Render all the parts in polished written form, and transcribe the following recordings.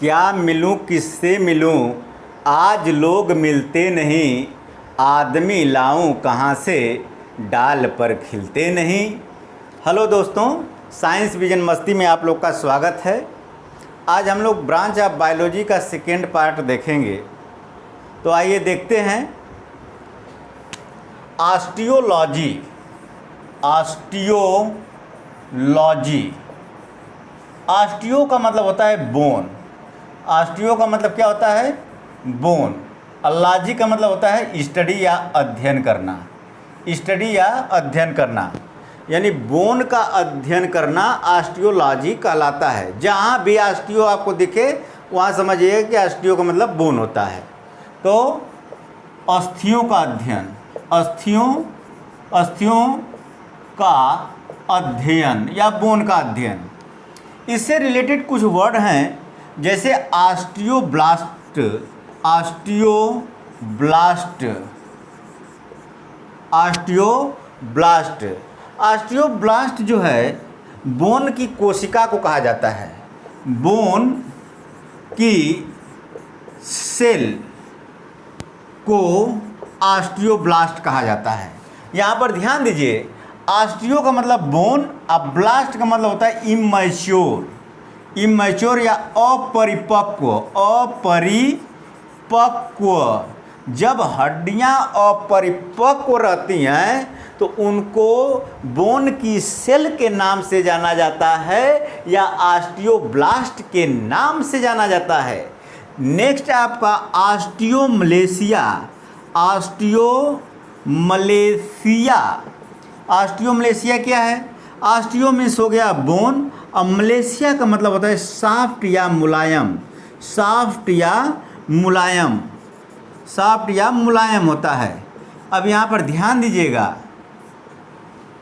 क्या मिलूं किससे मिलूं, आज लोग मिलते नहीं। आदमी लाऊं कहाँ से, डाल पर खिलते नहीं। हेलो दोस्तों, साइंस विजन मस्ती में आप लोग का स्वागत है। आज हम लोग ब्रांच ऑफ बायोलॉजी का सेकेंड पार्ट देखेंगे। तो आइए देखते हैं। ऑस्टियोलॉजी। ऑस्टियोलॉजी, ऑस्टियो का मतलब होता है बोन। ऑस्टियो का मतलब क्या होता है? बोन। लॉजी का मतलब होता है स्टडी या अध्ययन करना। स्टडी या अध्ययन करना, यानी बोन का अध्ययन करना ऑस्टियोलॉजी कहलाता है। जहाँ भी ऑस्टियो आपको दिखे वहाँ समझिए कि ऑस्टियो का मतलब बोन होता है। तो अस्थियों का अध्ययन, अस्थियों का अध्ययन या बोन का अध्ययन। इससे रिलेटेड कुछ वर्ड हैं, जैसे ऑस्टियोब्लास्ट। ऑस्टियोब्लास्ट जो है बोन की कोशिका को कहा जाता है। बोन की सेल को ऑस्टियोब्लास्ट कहा जाता है। यहाँ पर ध्यान दीजिए, ऑस्टियो का मतलब बोन, अब ब्लास्ट का मतलब होता है इमैच्योर या अपरिपक्व। जब हड्डियाँ अपरिपक्व रहती हैं तो उनको बोन की सेल के नाम से जाना जाता है या ऑस्टियोब्लास्ट के नाम से जाना जाता है। नेक्स्ट आपका ऑस्टियोमलेशिया। ऑस्टियोमलेशिया क्या है? ऑस्टियो मीन्स हो गया बोन, अब मलेशिया का मतलब होता है सॉफ्ट या मुलायम होता है। अब यहाँ पर ध्यान दीजिएगा,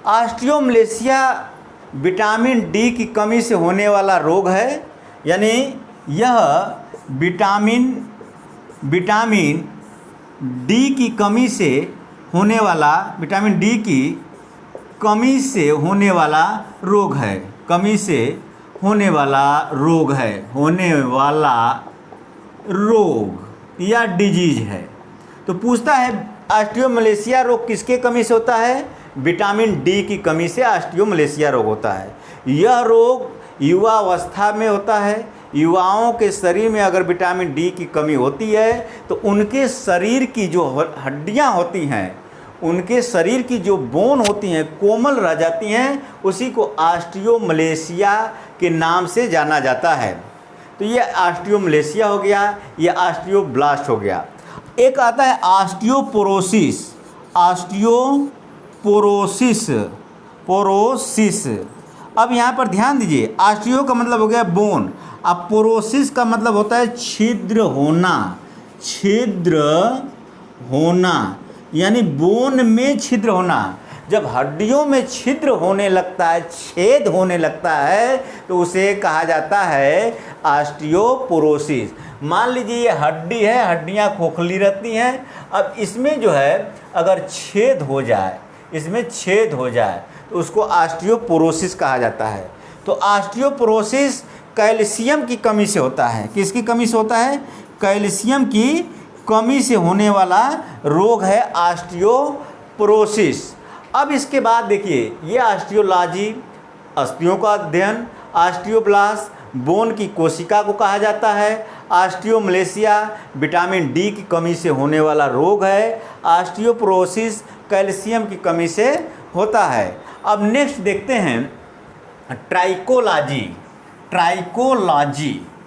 ऑस्टियोमलेशिया विटामिन डी की कमी से होने वाला रोग है। यानी यह विटामिन डी की कमी से होने वाला रोग या डिजीज है। तो पूछता है ऑस्टियोमलेशिया रोग किसके कमी से होता है? विटामिन डी की कमी से ऑस्टियोमलेशिया रोग होता है। यह रोग युवावस्था में होता है। युवाओं के शरीर में अगर विटामिन डी की कमी होती है तो उनके शरीर की जो हड्डियां होती हैं, उनके शरीर की जो बोन होती हैं कोमल रह जाती हैं, उसी को ऑस्टियोमलेशिया के नाम से जाना जाता है। तो ये ऑस्टियोमलेशिया हो गया, ये ऑस्टियोब्लास्ट हो गया। एक आता है पोरोसिस। अब यहाँ पर ध्यान दीजिए, ऑस्टियो का मतलब हो गया बोन, अब पोरोसिस का मतलब होता है छिद्र होना, यानी बोन में छिद्र होना। जब हड्डियों में छिद्र होने लगता है, छेद होने लगता है, तो उसे कहा जाता है ऑस्टियोपोरोसिस। मान लीजिए ये हड्डी है, हड्डियां खोखली रहती हैं। अब इसमें जो है अगर छेद हो जाए तो उसको ऑस्टियोपोरोसिस कहा जाता है। तो ऑस्टियोपोरोसिस कैल्शियम की कमी से होता है। किसकी कमी से होता है? कैल्शियम की कमी से होने वाला रोग है ऑस्टियोपोरोसिस। अब इसके बाद देखिए, ये ऑस्टियोलॉजी, अस्थियों का अध्ययन, ऑस्टियोब्लास्ट बोन की कोशिका को कहा जाता है, ऑस्टियोमलेशिया विटामिन डी की कमी से होने वाला रोग है, ऑस्टियोपोरोसिस कैल्शियम की कमी से होता है। अब नेक्स्ट देखते हैं ट्राइकोलॉजी।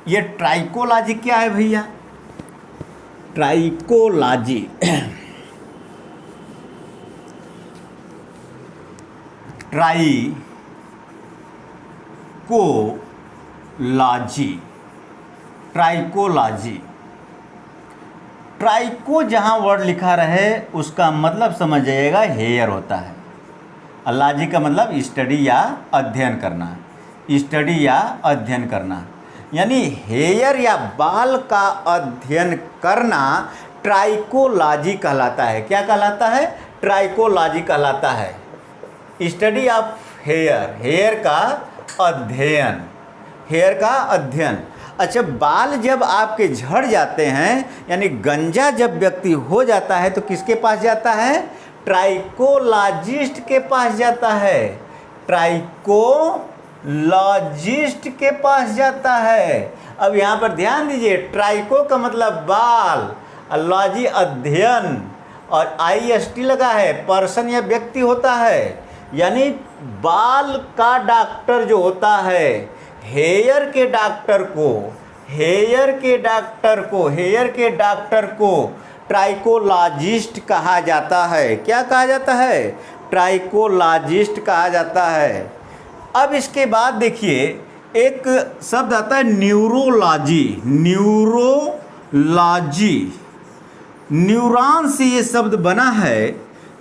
ये ट्राइकोलॉजी क्या है भैया? ट्राइकोलॉजी ट्राइको जहाँ वर्ड लिखा रहे उसका मतलब समझ जाइएगा हेयर होता है। लॉजी का मतलब स्टडी या अध्ययन करना, यानी हेयर या बाल का अध्ययन करना ट्राइकोलॉजी कहलाता है। क्या कहलाता है? ट्राइकोलॉजी कहलाता है। स्टडी ऑफ हेयर, हेयर का अध्ययन। अच्छा, बाल जब आपके झड़ जाते हैं यानी गंजा जब व्यक्ति हो जाता है तो किसके पास जाता है? ट्राइकोलॉजिस्ट के पास जाता है, ट्राइकोलॉजिस्ट के पास जाता है। अब यहाँ पर ध्यान दीजिए, ट्राइको का मतलब बाल, लॉजी अध्ययन, और IST लगा है, पर्सन या व्यक्ति होता है। यानी बाल का डॉक्टर जो होता है, हेयर के डॉक्टर को ट्राइकोलॉजिस्ट कहा जाता है। क्या कहा जाता है? ट्राइकोलॉजिस्ट कहा जाता है। अब इसके बाद देखिए एक शब्द आता है न्यूरोलॉजी। न्यूरॉन से ये शब्द बना है,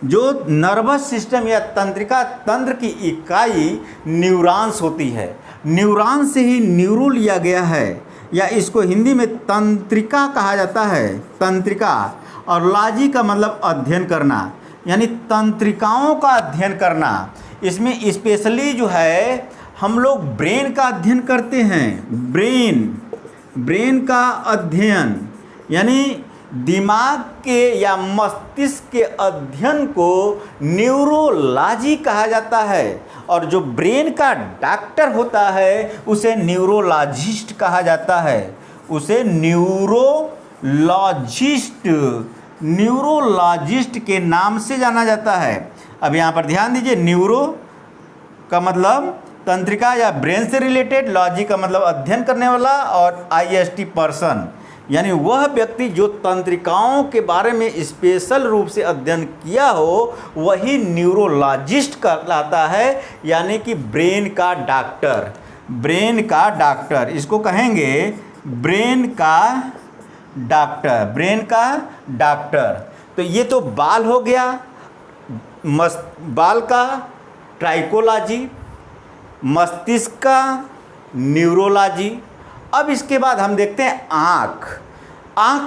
जो नर्वस सिस्टम या तंत्र की इकाई न्यूरॉन्स होती है। न्यूरॉन से ही न्यूरो लिया गया है, या इसको हिंदी में तंत्रिका कहा जाता है, तंत्रिका। और लॉजी का मतलब अध्ययन करना, यानी तंत्रिकाओं का अध्ययन करना। इसमें स्पेशली जो है हम लोग ब्रेन का अध्ययन करते हैं, ब्रेन का अध्ययन, यानी दिमाग के या मस्तिष्क के अध्ययन को न्यूरोलॉजी कहा जाता है। और जो ब्रेन का डॉक्टर होता है उसे न्यूरोलॉजिस्ट कहा जाता है, उसे न्यूरोलॉजिस्ट के नाम से जाना जाता है। अब यहाँ पर ध्यान दीजिए, न्यूरो का मतलब तंत्रिका या ब्रेन से रिलेटेड, लॉजी का मतलब अध्ययन करने वाला, और IST पर्सन, यानी वह व्यक्ति जो तंत्रिकाओं के बारे में स्पेशल रूप से अध्ययन किया हो वही न्यूरोलॉजिस्ट कहलाता है, यानी कि ब्रेन का डॉक्टर, इसको कहेंगे ब्रेन का डॉक्टर। तो ये तो बाल हो गया, बाल का ट्राइकोलॉजी, मस्तिष्क का न्यूरोलॉजी। अब इसके बाद हम देखते हैं आँख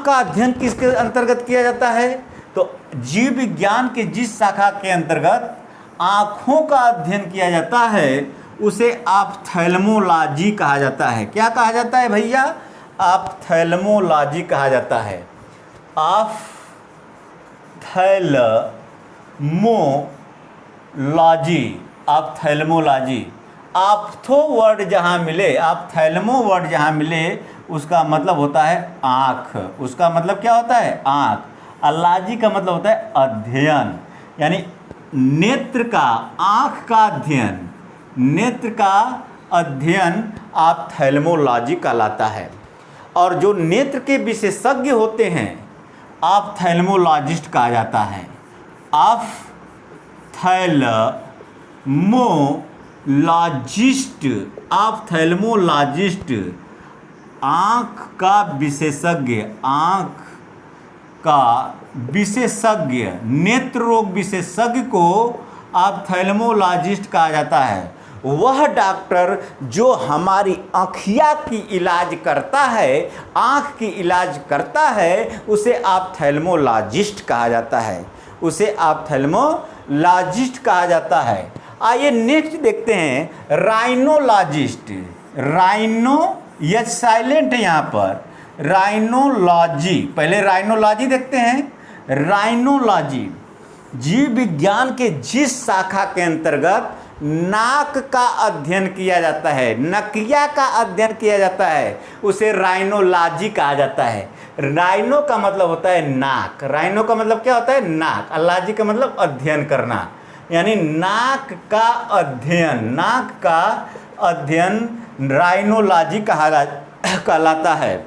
का अध्ययन किसके अंतर्गत किया जाता है? तो जीव विज्ञान के जिस शाखा के अंतर्गत आँखों का अध्ययन किया जाता है उसे ऑप्थेल्मोलॉजी कहा जाता है। क्या कहा जाता है भैया? ऑप्थेल्मोलॉजी कहा जाता है। ऑप्थेल्मोलॉजी। ऑप्थो वर्ड जहाँ मिले, उसका मतलब होता है आँख। उसका मतलब क्या होता है? आँख। लॉजी का मतलब होता है अध्ययन, यानी नेत्र का, आँख का अध्ययन ऑप्थेल्मोलॉजी कहलाता है। और जो नेत्र के विशेषज्ञ होते हैं ऑप्थेल्मोलॉजिस्ट कहा जाता है। ऑप्थेल्मोलॉजिस्ट आँख का विशेषज्ञ, नेत्र रोग विशेषज्ञ को ऑप्थेल्मोलॉजिस्ट कहा जाता है। वह डॉक्टर जो हमारी आँखिया की इलाज करता है, आँख की इलाज करता है, उसे ऑप्थेल्मोलॉजिस्ट कहा जाता है। आइए नेक्स्ट देखते हैं राइनोलॉजिस्ट। यह साइलेंट है यहाँ पर। राइनोलॉजी, पहले राइनोलॉजी देखते हैं। राइनोलॉजी जीव विज्ञान के जिस शाखा के अंतर्गत नाक का अध्ययन किया जाता है, नकिया का अध्ययन किया जाता है, उसे राइनोलॉजी कहा जाता है। राइनो का मतलब होता है नाक, राइनो का मतलब क्या होता है? नाक। लॉजी का मतलब अध्ययन करना, यानी नाक का अध्ययन राइनोलॉजी कहलाता है।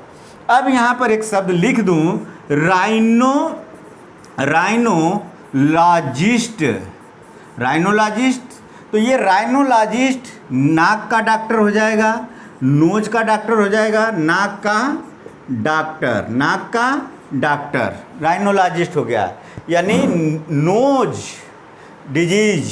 अब यहाँ पर एक शब्द लिख दूँ, राइनोलॉजिस्ट। तो ये राइनोलॉजिस्ट नाक का डॉक्टर हो जाएगा, नोज का डॉक्टर हो जाएगा, नाक का डॉक्टर राइनोलॉजिस्ट हो गया, यानी नोज डिजीज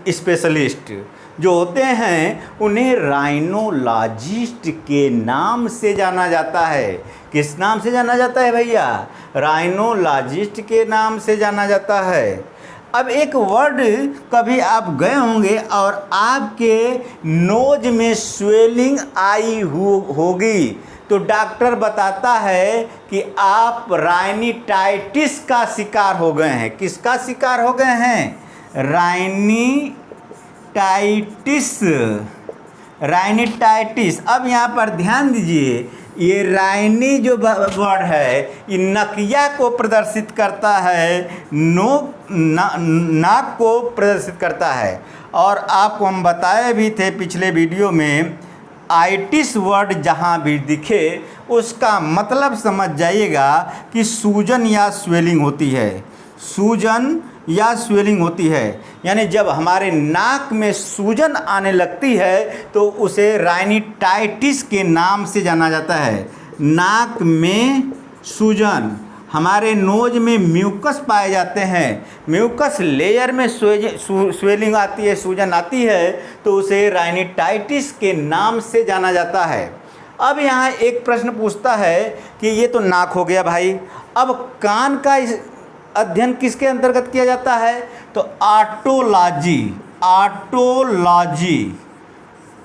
स्पेशलिस्ट जो होते हैं उन्हें राइनोलॉजिस्ट के नाम से जाना जाता है। किस नाम से जाना जाता है भैया? राइनोलॉजिस्ट के नाम से जाना जाता है। अब एक वर्ड, कभी आप गए होंगे और आपके नोज में स्वेलिंग आई होगी तो डॉक्टर बताता है कि आप राइनिटाइटिस का शिकार हो गए हैं। किसका शिकार हो गए हैं? राइनिटाइटिस। राइनिटाइटिस। अब यहाँ पर ध्यान दीजिए, ये राइनी जो वर्ड है ये नकिया को प्रदर्शित करता है, नाक को प्रदर्शित करता है। और आपको हम बताए भी थे पिछले वीडियो में, आइटिस वर्ड जहाँ भी दिखे उसका मतलब समझ जाइएगा कि सूजन या स्वेलिंग होती है। सूजन या स्वेलिंग होती है, यानी जब हमारे नाक में सूजन आने लगती है तो उसे राइनिटाइटिस के नाम से जाना जाता है। नाक में सूजन, हमारे नोज में म्यूकस पाए जाते हैं, म्यूकस लेयर में स्वेलिंग आती है, सूजन आती है, तो उसे राइनिटाइटिस के नाम से जाना जाता है। अब यहाँ एक प्रश्न पूछता है कि ये तो नाक हो गया भाई, अब कान का अध्ययन किसके अंतर्गत किया जाता है? तो ऑटोलॉजी। ऑटोलॉजी,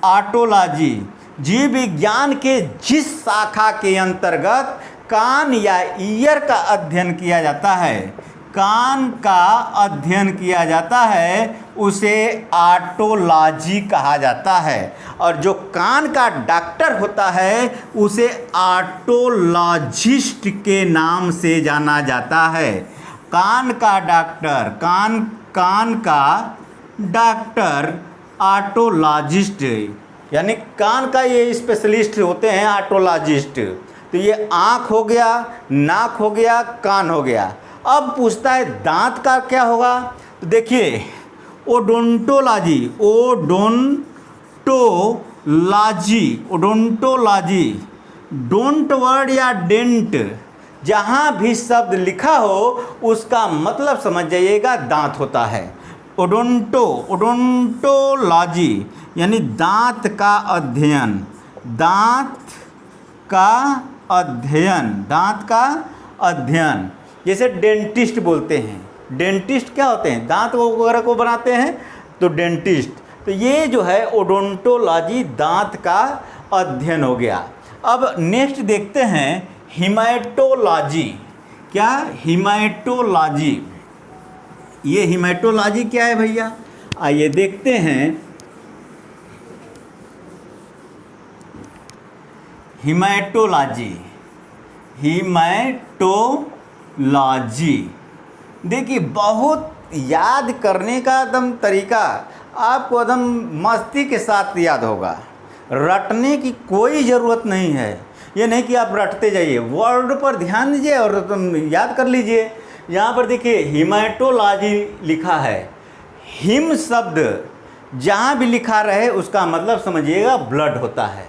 ऑटोलॉजी जीव विज्ञान के जिस शाखा के अंतर्गत कान या ईयर का अध्ययन किया जाता है, कान का अध्ययन किया जाता है, उसे ऑटोलॉजी कहा जाता है। और जो कान का डॉक्टर होता है उसे ऑटोलॉजिस्ट के नाम से जाना जाता है। कान का डॉक्टर, कान का डॉक्टर ऑटोलॉजिस्ट, यानी कान का ये स्पेशलिस्ट होते हैं ऑटोलॉजिस्ट। तो ये आँख हो गया, नाक हो गया, कान हो गया। अब पूछता है दांत का क्या होगा? तो देखिए ओडोंटोलॉजी, ओडोंटोलॉजी, डोंट वर्ड या डेंट, जहाँ भी शब्द लिखा हो उसका मतलब समझ जाइएगा दांत होता है। ओडोंटोलॉजी यानी दांत का अध्ययन, दांत का अध्ययन, दांत का अध्ययन। जैसे डेंटिस्ट बोलते हैं, डेंटिस्ट क्या होते हैं? दांत वगैरह को बनाते हैं, तो डेंटिस्ट। तो ये जो है ओडोंटोलॉजी दांत का अध्ययन हो गया। अब नेक्स्ट देखते हैं हिमैटोलॉजी। क्या? हिमैटोलॉजी। ये हिमैटोलॉजी क्या है भैया? आइए देखते हैं। हिमैटोलॉजी, हिमैटोलॉजी देखिए, बहुत याद करने का एकदम तरीका आपको एकदम मस्ती के साथ याद होगा, रटने की कोई ज़रूरत नहीं है। ये नहीं कि आप रटते जाइए, वर्ड पर ध्यान दीजिए और तुम याद कर लीजिए। यहाँ पर देखिए हिमैटोलॉजी लिखा है। हिम शब्द जहाँ भी लिखा रहे उसका मतलब समझिएगा ब्लड होता है।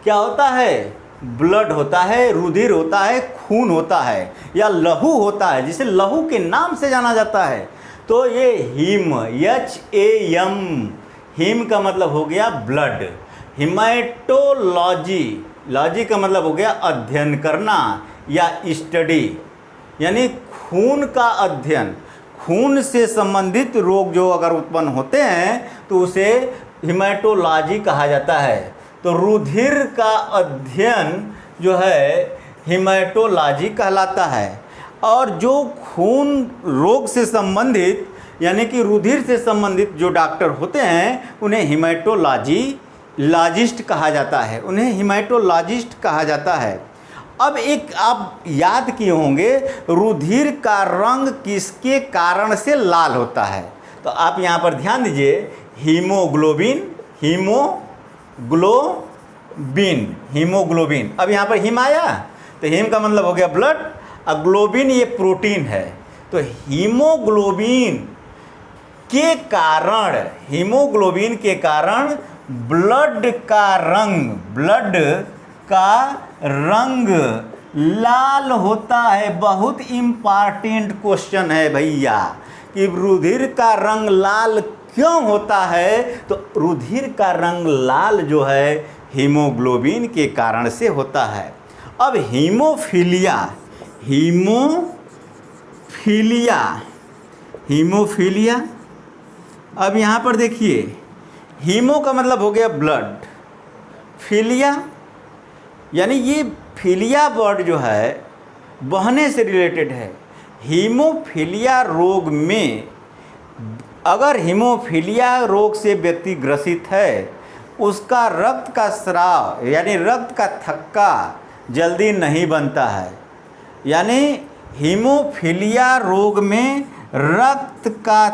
क्या होता है? ब्लड होता है, रुधिर होता है, खून होता है या लहू होता है, जिसे लहू के नाम से जाना जाता है। तो ये हिम, HAM, हिम का मतलब हो गया ब्लड। हिमैटोलॉजी, लॉजी का मतलब हो गया अध्ययन करना या स्टडी, यानी खून का अध्ययन। खून से संबंधित रोग जो अगर उत्पन्न होते हैं तो उसे हिमैटोलॉजी कहा जाता है। तो रुधिर का अध्ययन जो है हिमैटोलॉजी कहलाता है। और जो खून रोग से संबंधित यानी कि रुधिर से संबंधित जो डॉक्टर होते हैं उन्हें हिमैटोलॉजिस्ट कहा जाता है, उन्हें हिमैटोलॉजिस्ट कहा जाता है। अब एक आप याद किए होंगे, रुधिर का रंग किसके कारण से लाल होता है? तो आप यहाँ पर ध्यान दीजिए, हीमोग्लोबिन, हीमोग्लोबिन। अब यहाँ पर हिम आया तो हिम का मतलब हो गया ब्लड, और ग्लोबिन ये प्रोटीन है। तो हीमोग्लोबिन के कारण ब्लड का रंग लाल होता है। बहुत इम्पॉर्टेंट क्वेश्चन है भैया कि रुधिर का रंग लाल क्यों होता है? तो रुधिर का रंग लाल जो है हीमोग्लोबिन के कारण से होता है। अब हीमोफीलिया। अब यहाँ पर देखिए, हीमो का मतलब हो गया ब्लड, फीलिया यानी ये फीलिया वर्ड जो है बहने से रिलेटेड है। हीमोफीलिया रोग में अगर हीमोफीलिया रोग से व्यक्ति ग्रसित है, उसका रक्त का स्राव यानी रक्त का थक्का जल्दी नहीं बनता है। यानी हीमोफीलिया रोग में रक्त का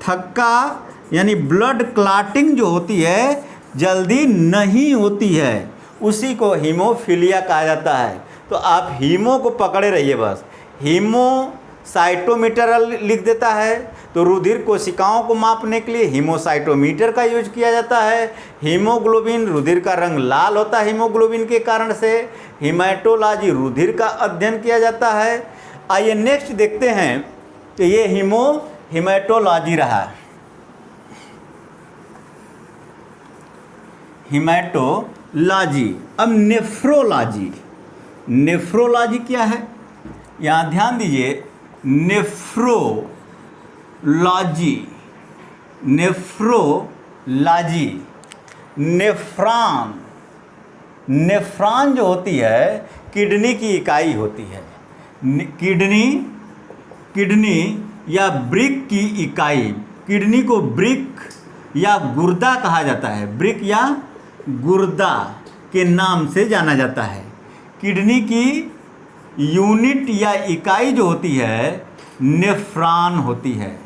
थक्का यानी ब्लड क्लॉटिंग जो होती है जल्दी नहीं होती है, उसी को हीमोफीलिया कहा जाता है। तो आप हीमो को पकड़े रहिए बस। हीमो साइटोमीटर लिख देता है, तो रुधिर कोशिकाओं को मापने के लिए हीमोसाइटोमीटर का यूज किया जाता है। हीमोग्लोबिन, रुधिर का रंग लाल होता है हीमोग्लोबिन के कारण से। हीमेटोलॉजी, रुधिर का अध्ययन किया जाता है। आइए नेक्स्ट देखते हैं कि ये हीमेटोलॉजी रहा। हीमेटोलॉजी। अब नेफ्रोलॉजी। नेफ्रोलॉजी क्या है, यहाँ ध्यान दीजिए। Nephrology, nephrology, nephron. नेफ्रॉन जो होती है किडनी की इकाई होती है। किडनी या ब्रिक की इकाई। किडनी को ब्रिक या गुर्दा कहा जाता है, ब्रिक या गुर्दा के नाम से जाना जाता है। किडनी की यूनिट या इकाई जो होती है नेफ्रॉन होती है।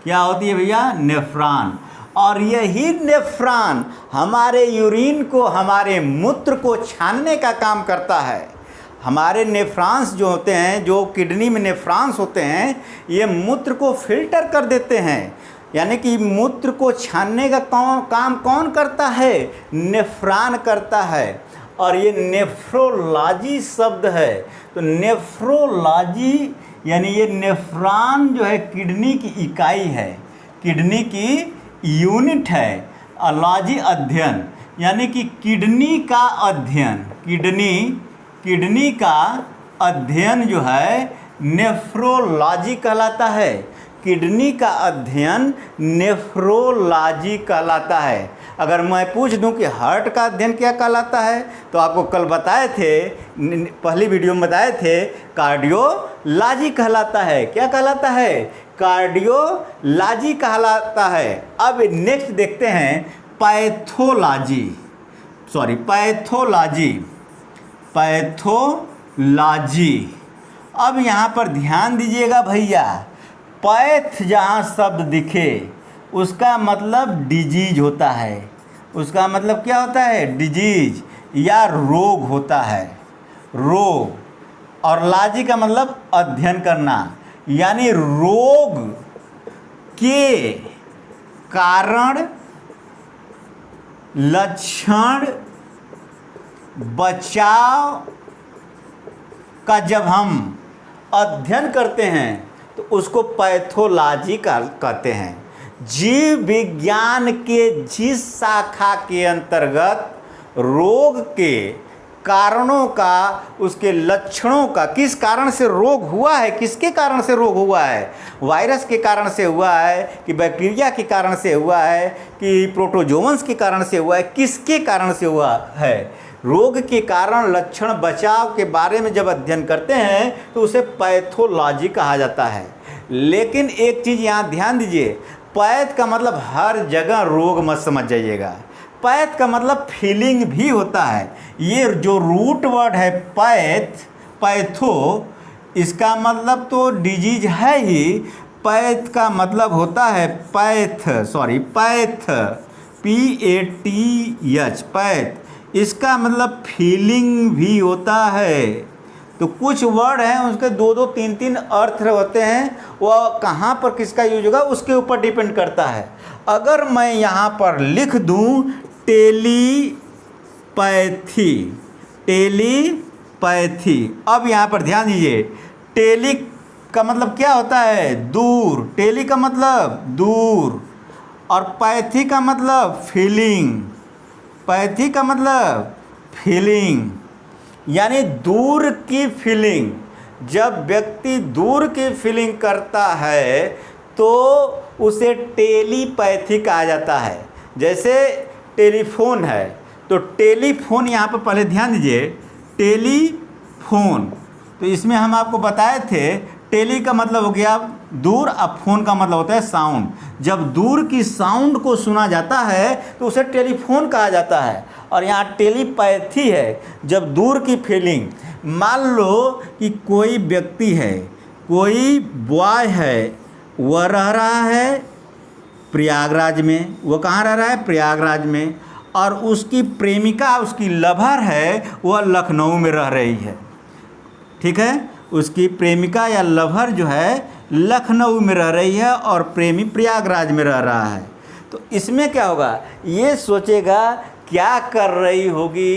क्या होती है भैया? नेफ्रॉन। और यही नेफ्रॉन हमारे यूरिन को, हमारे मूत्र को छानने का काम करता है। हमारे नेफ्रॉन्स जो होते हैं, जो किडनी में नेफ्रॉन्स होते हैं, ये मूत्र को फिल्टर कर देते हैं। यानी कि मूत्र को छानने का काम कौन करता है? नेफ्रॉन करता है। और ये नेफ्रोलॉजी शब्द है। तो नेफ्रोलॉजी यानी ये नेफ्रॉन जो है किडनी की इकाई है, किडनी की यूनिट है। अलॉजी अध्ययन यानी कि किडनी का अध्ययन, किडनी का अध्ययन जो है नेफ्रोलॉजी कहलाता है। किडनी का अध्ययन नेफ्रोलॉजी कहलाता है। अगर मैं पूछ दूं कि हार्ट का अध्ययन क्या कहलाता है, तो आपको कल बताए थे, पहली वीडियो में बताए थे, कार्डियोलॉजी कहलाता है। क्या कहलाता है? कार्डियोलॉजी कहलाता है। अब नेक्स्ट देखते हैं पैथोलॉजी। अब यहाँ पर ध्यान दीजिएगा भैया, पैथ जहाँ शब्द दिखे उसका मतलब डिजीज होता है। उसका मतलब क्या होता है? डिजीज या रोग होता है, रोग। और लॉजी का मतलब अध्ययन करना, यानी रोग के कारण, लक्षण, बचाव का जब हम अध्ययन करते हैं तो उसको पैथोलॉजी कहते हैं। जीव विज्ञान के जिस शाखा के अंतर्गत रोग के कारणों का, उसके लक्षणों का, किस कारण से रोग हुआ है, किसके कारण से रोग हुआ है, वायरस के कारण से हुआ है कि बैक्टीरिया के कारण से हुआ है कि प्रोटोजोअन्स के कारण से हुआ है, किसके कारण से हुआ है, रोग के कारण, लक्षण, बचाव के बारे में जब अध्ययन करते हैं तो उसे पैथोलॉजी कहा जाता है। लेकिन एक चीज़ यहाँ ध्यान दीजिए, पैथ का मतलब हर जगह रोग मत समझ जाइएगा। पैथ का मतलब फीलिंग भी होता है। ये जो रूट वर्ड है पैथो, इसका मतलब तो डिजीज है ही। पैथ का मतलब होता है पैथ, PATH, पैथ। इसका मतलब फीलिंग भी होता है। तो कुछ वर्ड हैं उसके दो दो तीन तीन अर्थ होते हैं, वह कहाँ पर किसका यूज होगा उसके ऊपर डिपेंड करता है। अगर मैं यहाँ पर लिख दूँ टेलीपैथी, अब यहाँ पर ध्यान दीजिए, टेली का मतलब क्या होता है? दूर। टेली का मतलब दूर, और पैथी का मतलब फीलिंग। पैथी का मतलब फीलिंग, यानी दूर की फीलिंग, जब व्यक्ति दूर की फीलिंग करता है तो उसे टेलीपैथी कहा जाता है। जैसे टेलीफोन है तो टेलीफोन, यहाँ पर पहले ध्यान दीजिए, टेलीफोन, तो इसमें हम आपको बताए थे टेली का मतलब हो गया दूर, अब फोन का मतलब होता है साउंड। जब दूर की साउंड को सुना जाता है तो उसे टेलीफोन कहा जाता है। और यहाँ टेलीपैथी है जब दूर की फीलिंग, मान लो कि कोई व्यक्ति है, कोई बॉय है, वह रह रहा है प्रयागराज में, वो कहाँ रह रहा है, प्रयागराज में, और उसकी प्रेमिका, उसकी लवर है, वह लखनऊ में रह रही है। ठीक है, उसकी प्रेमिका या लवर जो है लखनऊ में रह रही है और प्रेमी प्रयागराज में रह रहा है। तो इसमें क्या होगा, ये सोचेगा क्या कर रही होगी,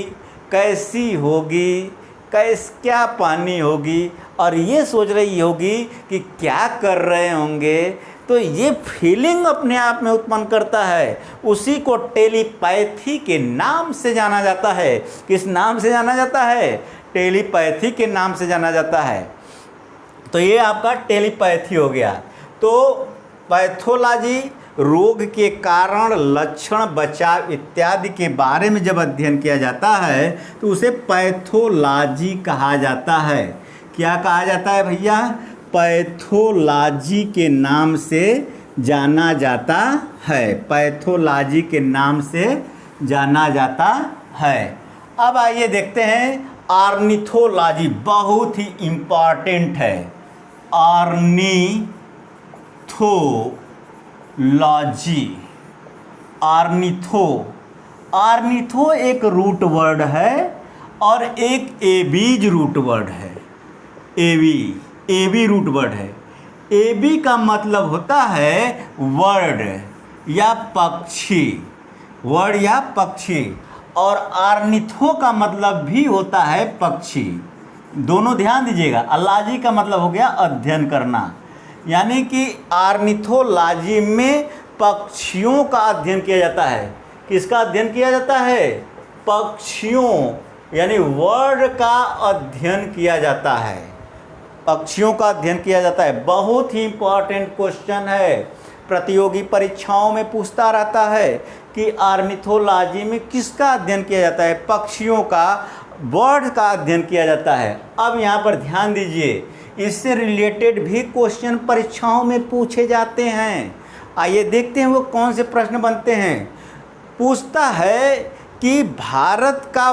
कैसी होगी, क्या पहनी होगी, और ये सोच रही होगी कि क्या कर रहे होंगे। तो ये फीलिंग अपने आप में उत्पन्न करता है, उसी को टेलीपैथी के नाम से जाना जाता है। किस नाम से जाना जाता है, टेलीपैथी के नाम से जाना जाता है। तो ये आपका टेलीपैथी हो गया। तो पैथोलॉजी रोग के कारण, लक्षण, बचाव इत्यादि के बारे में जब अध्ययन किया जाता है तो उसे पैथोलॉजी कहा जाता है। क्या कहा जाता है भैया, पैथोलॉजी के नाम से जाना जाता है, पैथोलॉजी के नाम से जाना जाता है। अब आइए देखते हैं ऑर्निथोलॉजी, बहुत ही इम्पॉर्टेंट है। ऑर्निथोलॉजी, ऑर्निथो एक रूट वर्ड है और एक एबीज रूट वर्ड है। एबी रूट वर्ड है। एबी का मतलब होता है वर्ड या पक्षी, वर्ड या पक्षी, और ऑर्निथो का मतलब भी होता है पक्षी। दोनों ध्यान दीजिएगा। अलाजी का मतलब हो गया अध्ययन करना, यानी कि ऑर्निथोलॉजी में पक्षियों का अध्ययन किया जाता है। किसका अध्ययन किया जाता है, पक्षियों, यानी वर्ड का अध्ययन किया जाता है, पक्षियों का अध्ययन किया जाता है। बहुत ही इंपॉर्टेंट क्वेश्चन है, प्रतियोगी परीक्षाओं में पूछता रहता है कि ऑर्निथोलॉजी में किसका अध्ययन किया जाता है, पक्षियों का, बर्ड का अध्ययन किया जाता है। अब यहाँ पर ध्यान दीजिए, इससे रिलेटेड भी क्वेश्चन परीक्षाओं में पूछे जाते हैं। आइए देखते हैं वो कौन से प्रश्न बनते हैं। पूछता है कि भारत का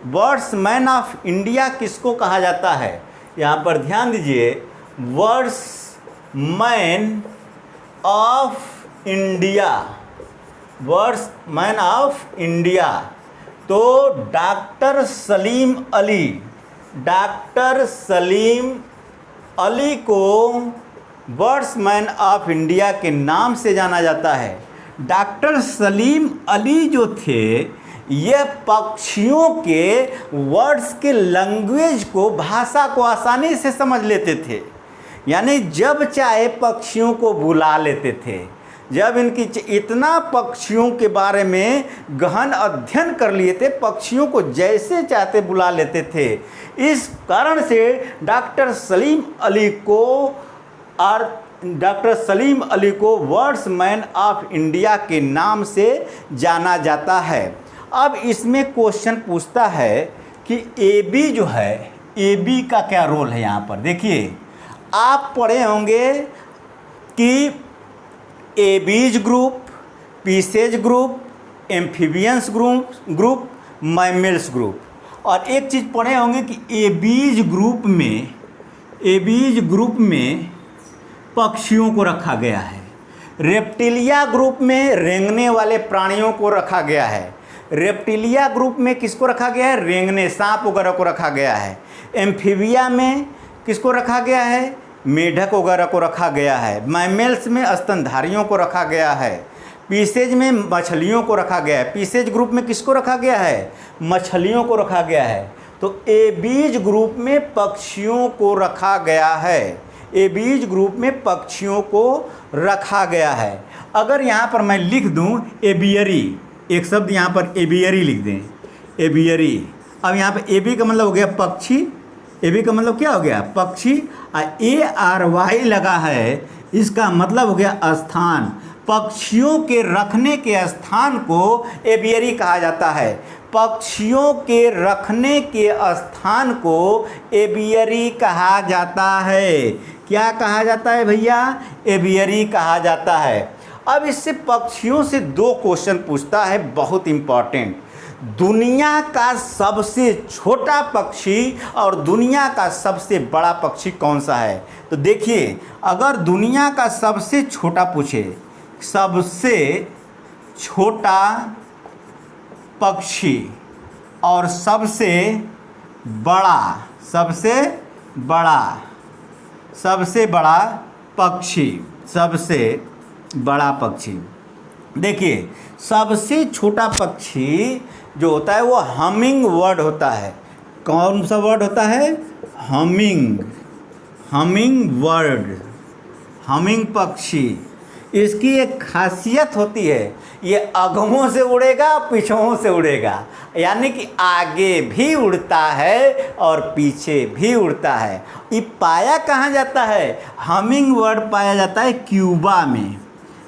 वर्ड्समैन ऑफ इंडिया किसको कहा जाता है। यहाँ पर ध्यान दीजिए, वर्ड्समैन ऑफ इंडिया, वर्ड्समैन ऑफ इंडिया, तो डॉक्टर सलीम अली को वर्ड्समैन ऑफ इंडिया के नाम से जाना जाता है। डॉक्टर सलीम अली जो थे, यह पक्षियों के वर्ड्स के लैंग्वेज को, भाषा को आसानी से समझ लेते थे, यानी जब चाहे पक्षियों को बुला लेते थे। जब इनकी इतना पक्षियों के बारे में गहन अध्ययन कर लिए थे, पक्षियों को जैसे चाहते बुला लेते थे। इस कारण से डॉक्टर सलीम अली को वर्ड्समैन ऑफ इंडिया के नाम से जाना जाता है। अब इसमें क्वेश्चन पूछता है कि एबी जो है, एबी का क्या रोल है। यहाँ पर देखिए, आप पढ़े होंगे कि Abies group, pieces group, amphibians group, mammals group, और एक चीज़ पढ़े होंगे कि एबीज ग्रुप में पक्षियों को रखा गया है। रेप्टिलिया ग्रुप में रेंगने वाले प्राणियों को रखा गया है। रेप्टिलिया ग्रुप में किसको रखा गया है, रेंगने, सांप वगैरह को रखा गया है। एम्फीबिया में किसको रखा गया है, मेढक वगैरह को रखा गया है। मैमल्स में स्तनधारियों को रखा गया है। पीसेज में मछलियों को रखा गया है। पीसेज ग्रुप में किसको रखा गया है, मछलियों को रखा गया है। तो एबीज ग्रुप में पक्षियों को रखा गया है। एबीज ग्रुप में पक्षियों को रखा गया है। अगर यहाँ पर मैं लिख दूँ एबियरी, एक शब्द यहाँ पर एबियरी लिख दें, एबियरी। अब यहाँ पर एबी का मतलब हो गया पक्षी, एबी का मतलब क्या हो गया, पक्षी। ARY लगा है, इसका मतलब हो गया स्थान। पक्षियों के रखने के स्थान को एवियरी कहा जाता है। पक्षियों के रखने के स्थान को एवियरी कहा जाता है। क्या कहा जाता है भैया, एवियरी कहा जाता है। अब इससे पक्षियों से 2 क्वेश्चन पूछता है, बहुत इंपॉर्टेंट। दुनिया का सबसे छोटा पक्षी और दुनिया का सबसे बड़ा पक्षी कौन सा है? तो देखिए, अगर दुनिया का सबसे छोटा पूछे, सबसे छोटा पक्षी और सबसे बड़ा, सबसे बड़ा पक्षी, सबसे बड़ा पक्षी। देखिए, सबसे छोटा पक्षी जो होता है वो हमिंग बर्ड होता है। कौन सा वर्ड होता है? हमिंग बर्ड, हमिंग पक्षी। इसकी एक खासियत होती है, ये अगमों से उड़ेगा, पीछों से उड़ेगा, यानी कि आगे भी उड़ता है और पीछे भी उड़ता है। ये पाया कहाँ जाता है? हमिंग बर्ड पाया जाता है क्यूबा में।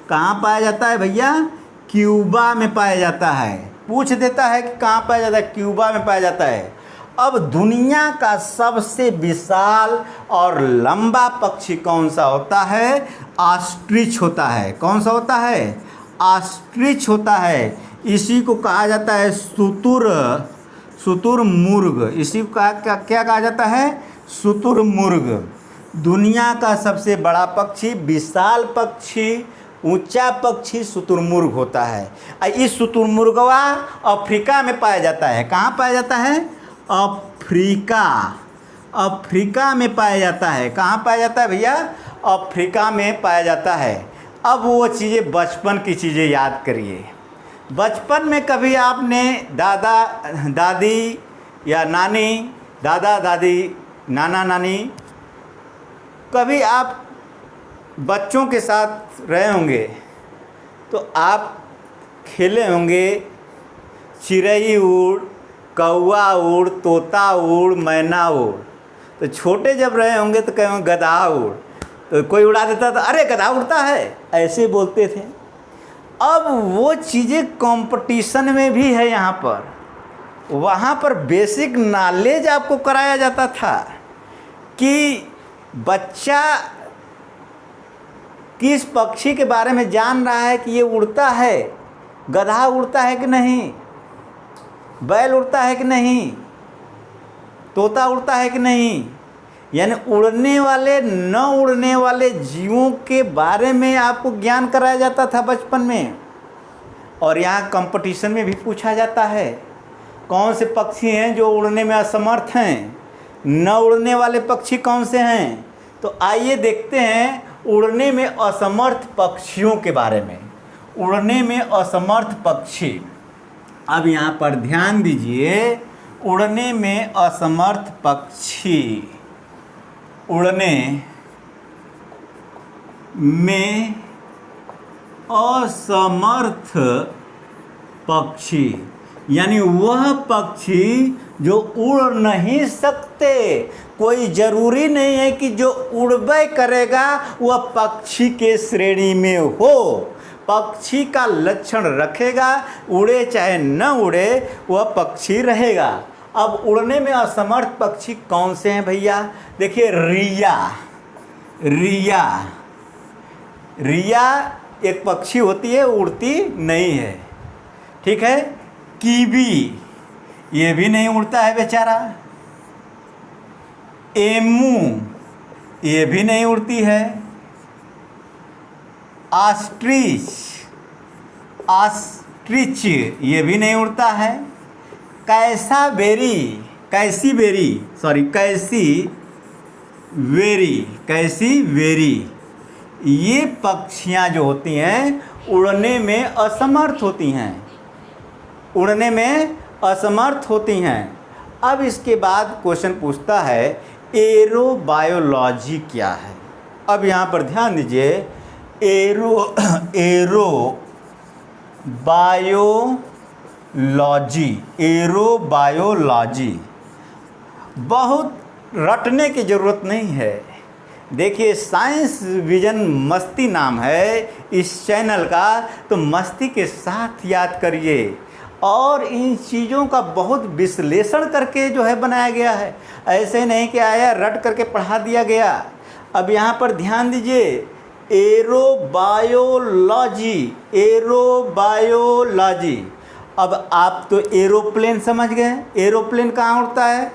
कहाँ पाया जाता है भैया? क्यूबा में पाया जाता है। पूछ देता है कि कहाँ पाया जाता है? क्यूबा में पाया जाता है। अब दुनिया का सबसे विशाल और लंबा पक्षी कौन सा होता है? ऑस्ट्रिच होता है। कौन सा होता है? ऑस्ट्रिच होता है। इसी को कहा जाता है शुतुरमुर्ग। इसी को क्या कहा जाता है? शुतुरमुर्ग। दुनिया का सबसे बड़ा पक्षी, विशाल पक्षी, ऊंचा पक्षी शुतुरमुर्ग होता है। इस शुतुरमुर्गवा अफ्रीका में पाया जाता है। कहाँ पाया जाता है? अफ्रीका में पाया जाता है। कहाँ पाया जाता है भैया? अफ्रीका में पाया जाता है। अब वो चीज़ें, बचपन की चीज़ें याद करिए। बचपन में कभी आपने दादा दादी या नानी, दादा दादी, नाना नानी, कभी आप बच्चों के साथ रहे होंगे तो आप खेले होंगे चिड़ै उड़, कौआ उड़, तोता उड़, मैना उड़। तो छोटे जब रहे होंगे तो कहेंगे गधा उड़, तो कोई उड़ा देता था, अरे गधा उड़ता है, ऐसे बोलते थे। अब वो चीज़ें कंपटीशन में भी है यहाँ पर। वहाँ पर बेसिक नॉलेज आपको कराया जाता था कि बच्चा किस पक्षी के बारे में जान रहा है कि ये उड़ता है, गधा उड़ता है कि नहीं, बैल उड़ता है कि नहीं, तोता उड़ता है कि नहीं। यानी उड़ने वाले, न उड़ने वाले जीवों के बारे में आपको ज्ञान कराया जाता था बचपन में। और यहाँ कंपटीशन में भी पूछा जाता है कौन से पक्षी हैं जो उड़ने में असमर्थ हैं, न उड़ने वाले पक्षी कौन से हैं। तो आइए देखते हैं उड़ने में असमर्थ पक्षियों के बारे में। उड़ने में असमर्थ पक्षी, अब यहाँ पर ध्यान दीजिए। उड़ने में असमर्थ पक्षी, उड़ने में असमर्थ पक्षी, यानी वह पक्षी जो उड़ नहीं सकते। कोई ज़रूरी नहीं है कि जो उड़बे करेगा वह पक्षी के श्रेणी में हो। पक्षी का लक्षण रखेगा, उड़े चाहे न उड़े वह पक्षी रहेगा। अब उड़ने में असमर्थ पक्षी कौन से हैं भैया? देखिए, रिया एक पक्षी होती है, उड़ती नहीं है, ठीक है। कीवी, ये भी नहीं उड़ता है बेचारा। एमू, ये भी नहीं उड़ती है। ऑस्ट्रिच, ये भी नहीं उड़ता है। कैसीवेरी, ये पक्षियाँ जो होती हैं उड़ने में असमर्थ होती हैं। अब इसके बाद क्वेश्चन पूछता है एरोबायोलॉजी क्या है। अब यहाँ पर ध्यान दीजिए, एरोबायोलॉजी बहुत रटने की ज़रूरत नहीं है। देखिए, साइंस विजन मस्ती नाम है इस चैनल का, तो मस्ती के साथ याद करिए। और इन चीज़ों का बहुत विश्लेषण करके जो है बनाया गया है, ऐसे नहीं कि आया रट करके पढ़ा दिया गया। अब यहाँ पर ध्यान दीजिए, एरोबायोलॉजी, एरोबायोलॉजी। अब आप तो एरोप्लेन समझ गए। एरोप्लेन कहाँ उड़ता है?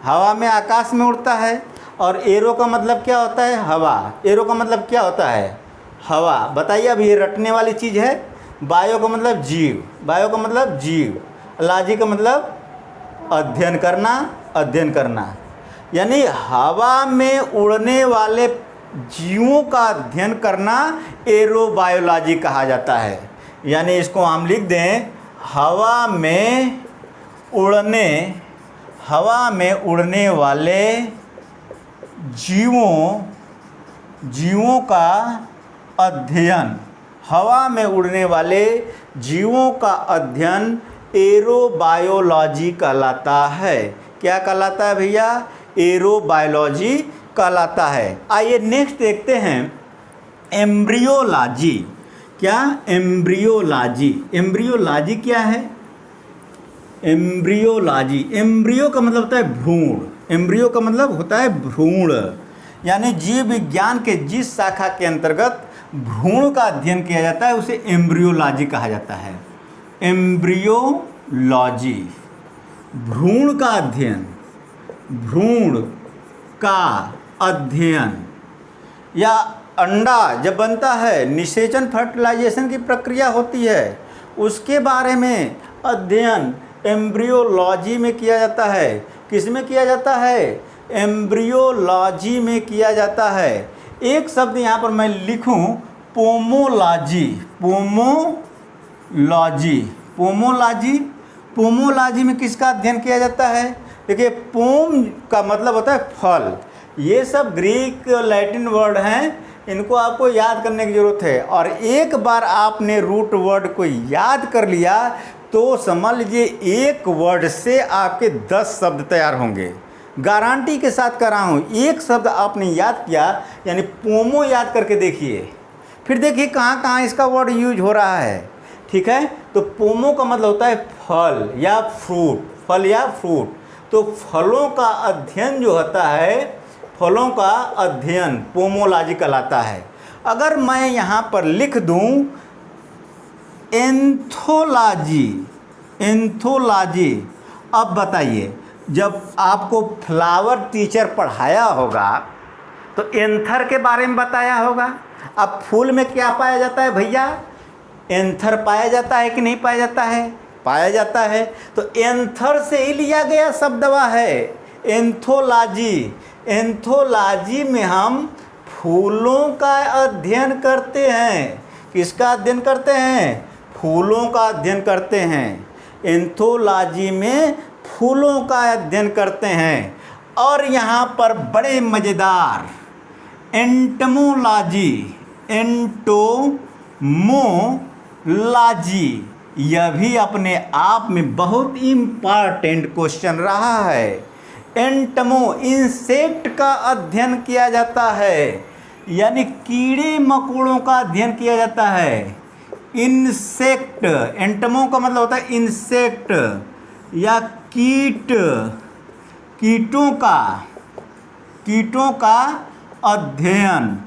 हवा में, आकाश में उड़ता है। और एरो का मतलब क्या होता है? हवा। एरो का मतलब क्या होता है? हवा। बताइए, अब ये रटने वाली चीज़ है। बायो का मतलब जीव, बायो का मतलब जीव, लॉजी का मतलब अध्ययन करना, अध्ययन करना। यानी हवा में उड़ने वाले जीवों का अध्ययन करना एरोबायोलॉजी कहा जाता है। यानी इसको हम लिख दें, हवा में उड़ने वाले जीवों का अध्ययन, हवा में उड़ने वाले जीवों का अध्ययन एरोबायोलॉजी कहलाता है। क्या कहलाता है भैया? एरोबायोलॉजी कहलाता है। आइए नेक्स्ट देखते हैं, एम्ब्रियोलॉजी। क्या? एम्ब्रियोलॉजी। एम्ब्रियोलॉजी क्या है? एम्ब्रियोलॉजी, एम्ब्रियो का मतलब होता है भ्रूण। एम्ब्रियो का मतलब होता है भ्रूण। यानी जीव विज्ञान के जिस शाखा के अंतर्गत भ्रूण का अध्ययन किया जाता है उसे एम्ब्रियोलॉजी कहा जाता है। एम्ब्रियोलॉजी, भ्रूण का अध्ययन, भ्रूण का अध्ययन। या अंडा जब बनता है, निषेचन फर्टिलाइजेशन की प्रक्रिया होती है, उसके बारे में अध्ययन एम्ब्रियोलॉजी में किया जाता है। किस में किया जाता है? एम्ब्रियोलॉजी में किया जाता है। एक शब्द यहाँ पर मैं लिखूँ, पोमोलॉजी। पोमोलॉजी, पोमोलॉजी, पोमोलॉजी में किसका अध्ययन किया जाता है? देखिए, पोम का मतलब होता है फल। ये सब ग्रीक लैटिन वर्ड हैं, इनको आपको याद करने की ज़रूरत है। और एक बार आपने रूट वर्ड को याद कर लिया तो समझ लीजिए एक वर्ड से आपके 10 शब्द तैयार होंगे। गारंटी के साथ कर रहा हूँ। एक शब्द आपने याद किया, यानी पोमो याद करके देखिए, फिर देखिए कहाँ कहाँ इसका वर्ड यूज हो रहा है। ठीक है, तो पोमो का मतलब होता है फल या फ्रूट, फल या फ्रूट। तो फलों का अध्ययन जो होता है, फलों का अध्ययन पोमोलॉजी कहलाता है। अगर मैं यहाँ पर लिख दूँ एंथोलॉजी, एंथोलॉजी। अब बताइए, जब आपको फ्लावर टीचर पढ़ाया होगा तो एंथर के बारे में बताया होगा। अब फूल में क्या पाया जाता है भैया? एंथर पाया जाता है कि नहीं पाया जाता है? पाया जाता है। तो एंथर से ही लिया गया शब्दवा है एंथोलॉजी। एंथोलॉजी में हम फूलों का अध्ययन करते हैं। किसका अध्ययन करते हैं? फूलों का अध्ययन करते हैं। एंथोलॉजी में फूलों का अध्ययन करते हैं। और यहाँ पर बड़े मज़ेदार एंटमोलॉजी, एंटोमोलॉजी, यह भी अपने आप में बहुत इम्पॉर्टेंट क्वेश्चन रहा है। एंटमो, इंसेक्ट का अध्ययन किया जाता है, यानी कीड़े मकोड़ों का अध्ययन किया जाता है। इंसेक्ट, एंटमो का मतलब होता है इंसेक्ट या कीट, कीटों का अध्ययन।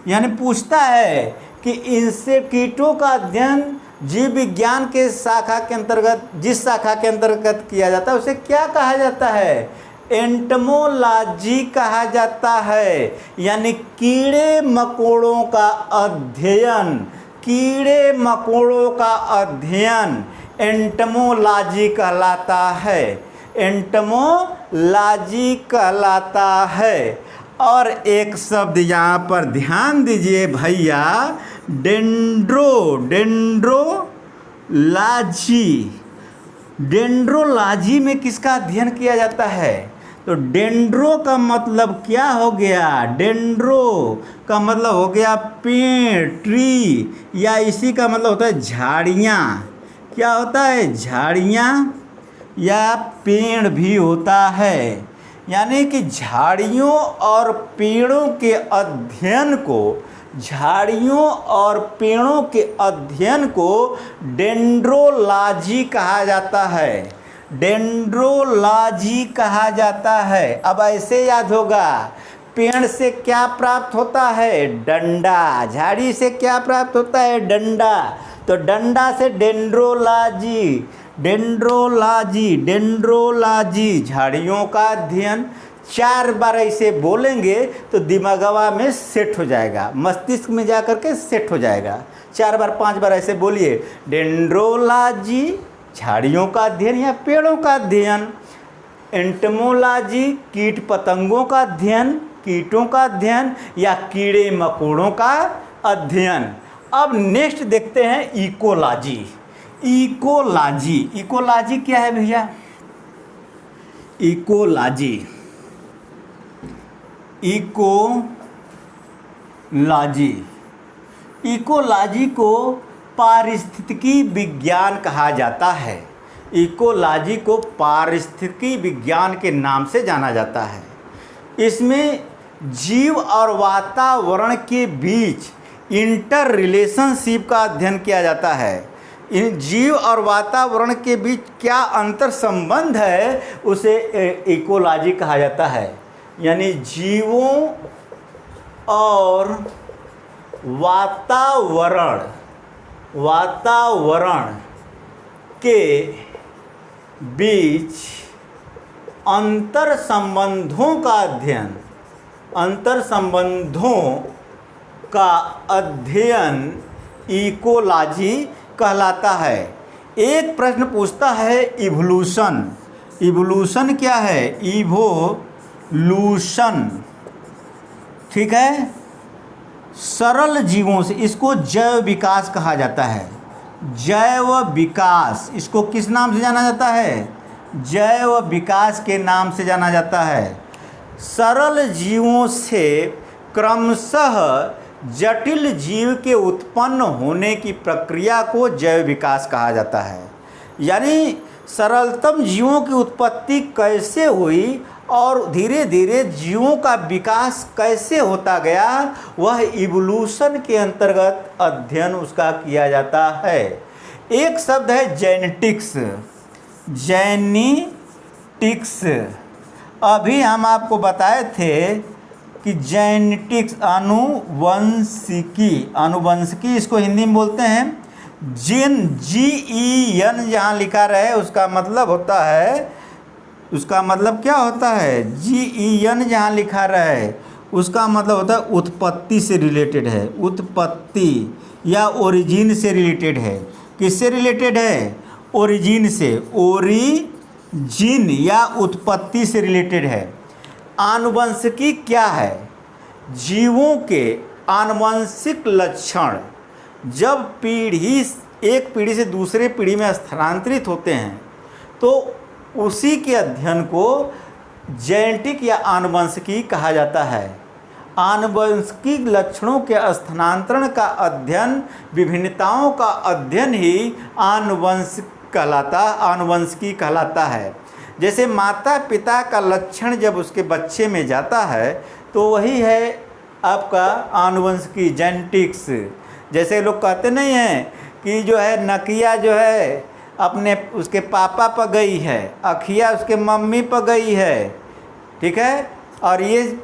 यानी पूछता है कि इनसे कीटों का अध्ययन जीव विज्ञान के शाखा के अंतर्गत, जिस शाखा के अंतर्गत किया जाता है उसे क्या कहा जाता है? एंटमोलॉजी कहा जाता है। यानी कीड़े मकोड़ों का अध्ययन, कीड़े मकोड़ों का अध्ययन एंटमोलॉजी कहलाता है, एंटमोलॉजी कहलाता है। और एक शब्द यहाँ पर ध्यान दीजिए भैया, डेंड्रोलॉजी। डेंड्रोलॉजी में किसका अध्ययन किया जाता है? तो डेंड्रो का मतलब क्या हो गया? डेंड्रो का मतलब हो गया पेड़, ट्री, या इसी का मतलब होता है झाड़ियाँ। क्या होता है? झाड़ियाँ या पेड़ भी होता है। यानी कि झाड़ियों और पेड़ों के अध्ययन को, झाड़ियों और पेड़ों के अध्ययन को डेंड्रोलॉजी कहा जाता है। डेंड्रोलॉजी कहा जाता है। अब ऐसे याद होगा, पेड़ से क्या प्राप्त होता है? डंडा। झाड़ी से क्या प्राप्त होता है? डंडा। तो डंडा से डेंड्रोलॉजी, डेंड्रोलॉजी, डेंड्रोलॉजी, झाड़ियों का अध्ययन। 4 बार ऐसे बोलेंगे तो दिमागवा में सेट हो जाएगा, मस्तिष्क में जा कर के सेट हो जाएगा। 4 बार 5 बार ऐसे बोलिए, डेंड्रोलॉजी झाड़ियों का अध्ययन या पेड़ों का अध्ययन, एंटोमोलॉजी कीट पतंगों का अध्ययन, कीटों का अध्ययन या कीड़े मकोड़ों का अध्ययन। अब नेक्स्ट देखते हैं इकोलॉजी। इकोलॉजी, इकोलॉजी क्या है भैया? इकोलॉजी, इकोलॉजी, इकोलॉजी को पारिस्थितिकी विज्ञान कहा जाता है। इकोलॉजी को पारिस्थितिकी विज्ञान के नाम से जाना जाता है। इसमें जीव और वातावरण के बीच इंटर रिलेशनशिप का अध्ययन किया जाता है। इन जीव और वातावरण के बीच क्या अंतर संबंध है, उसे इकोलॉजी कहा जाता है। यानी जीवों और वातावरण के बीच अंतर संबंधों का अध्ययन, अंतर संबंधों का अध्ययन इकोलॉजी कहलाता है। एक प्रश्न पूछता है इवोल्यूशन। इवोल्यूशन क्या है? इवोल्यूशन, ठीक है। सरल जीवों से, इसको जैव विकास कहा जाता है। जैव विकास, इसको किस नाम से जाना जाता है? जैव विकास के नाम से जाना जाता है। सरल जीवों से क्रमशः जटिल जीव के उत्पन्न होने की प्रक्रिया को जैव विकास कहा जाता है। यानी सरलतम जीवों की उत्पत्ति कैसे हुई और धीरे धीरे जीवों का विकास कैसे होता गया, वह इवोल्यूशन के अंतर्गत अध्ययन उसका किया जाता है। एक शब्द है जेनेटिक्स। जेनेटिक्स, अभी हम आपको बताए थे कि जेनेटिक्स आनुवंशिकी, आनुवंशिकी इसको हिंदी में बोलते हैं जीन। GEN जहाँ लिखा रहे उसका मतलब होता है, उसका मतलब क्या होता है? GEN जहाँ लिखा रहे उसका मतलब होता है उत्पत्ति से रिलेटेड है। उत्पत्ति या ओरिजिन से रिलेटेड है। किससे रिलेटेड है? ओरिजिन से। ओरिजिन या उत्पत्ति से रिलेटेड है। आनुवंशिकी क्या है? जीवों के आनुवंशिक लक्षण जब एक पीढ़ी से दूसरे पीढ़ी में स्थानांतरित होते हैं तो उसी के अध्ययन को जेनेटिक या आनुवंशिकी कहा जाता है। आनुवंशिकी लक्षणों के स्थानांतरण का अध्ययन, विभिन्नताओं का अध्ययन ही आनुवंशिकी कहलाता है। जैसे माता पिता का लक्षण जब उसके बच्चे में जाता है तो वही है आपका आनुवंशिकी, जेनेटिक्स। जैसे लोग कहते नहीं हैं कि जो है नकिया जो है अपने उसके पापा पर गई है, अखिया उसके मम्मी पर गई है, ठीक है, और ये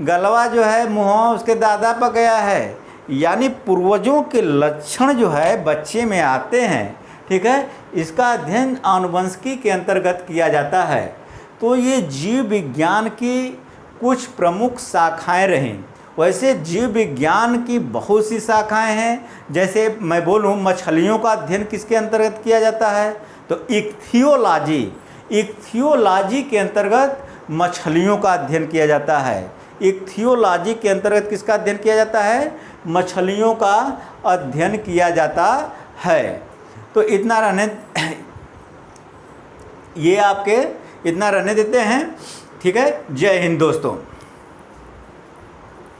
गलवा जो है मुँह उसके दादा पर गया है। यानी पूर्वजों के लक्षण जो है बच्चे में आते हैं, ठीक है। इसका अध्ययन आनुवंशिकी के अंतर्गत किया जाता है। तो ये जीव विज्ञान की कुछ प्रमुख शाखाएं रहीं। वैसे जीव विज्ञान की बहुत सी शाखाएं हैं। जैसे मैं बोलूँ मछलियों का अध्ययन किसके अंतर्गत किया जाता है? तो इक्थियोलॉजी, इक्थियोलॉजी के अंतर्गत मछलियों का अध्ययन किया जाता है। इक्थियोलॉजी के अंतर्गत किसका अध्ययन किया जाता है? मछलियों का अध्ययन किया जाता है। तो इतना रहने, ये आपके इतना रहने देते हैं, ठीक है। जय हिंद दोस्तों।